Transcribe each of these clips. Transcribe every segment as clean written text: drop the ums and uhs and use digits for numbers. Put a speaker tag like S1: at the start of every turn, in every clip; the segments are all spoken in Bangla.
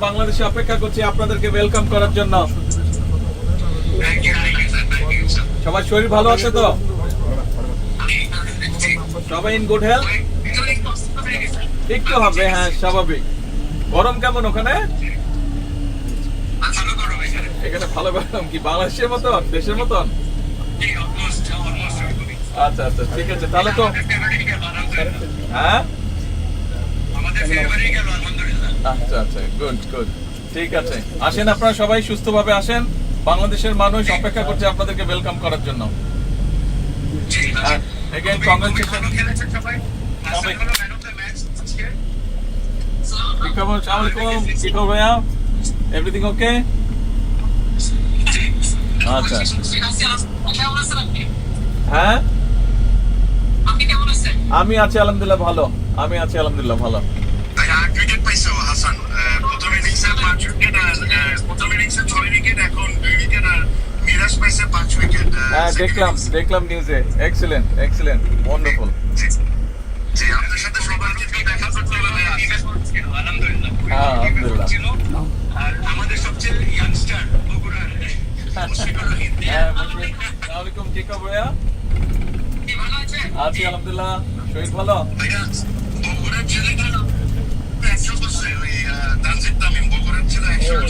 S1: বাংলাদেশে অপেক্ষা করছি আপনাদেরকে ওয়েলকাম করার জন্য। সবার শরীর ভালো আছে তো? সবাই ইন গুড হেলথ? একটু হবে, হ্যাঁ স্বাভাবিক। গরম কেমন ওখানে? এখানে ভালো গরম। কি বাংলাদেশের মতন, দেশের মতন? আচ্ছা আচ্ছা, ঠিক আছে তাহলে তো। হ্যাঁ আচ্ছা আচ্ছা, গুড গুড, ঠিক আছে। আসেন আপনারা সবাই সুস্থভাবে আসেন। বাংলাদেশের মানুষ অপেক্ষা করছে আপনাদেরকে ওয়েলকাম করার জন্য। Again, congratulations. Everything okay? আচ্ছা হ্যাঁ, আমি আছি আলহামদুলিল্লাহ ভালো। আমি আছি আলহামদুলিল্লাহ ভালো। হ্যাঁ দেখলাম নিউজে। Excellent excellent, wonderful. হ্যাঁ আলহামদুলিল্লাহ। আমাদের সবচেয়ে ইয়াংস্টার বগুড়ার আসসালামু কি খবর ভাইয়া? আছি আলহামদুলিল্লাহ। শরীর ভালো?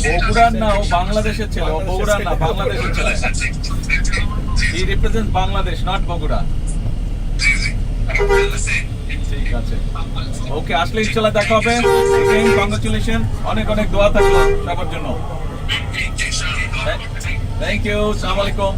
S1: বগুড়ার না, ও বাংলাদেশের ছেলে। ও বগুড়ার না, বাংলাদেশের ছেলে। He represents Bangladesh, not Bogura. ঠিক আছে, ওকে, আসলে ইনশাআল্লাহ দেখা হবে। Again, congratulations, অনেক অনেক দোয়া থাকলো সবার জন্য। থ্যাংক ইউ, আসসালামু আলাইকুম।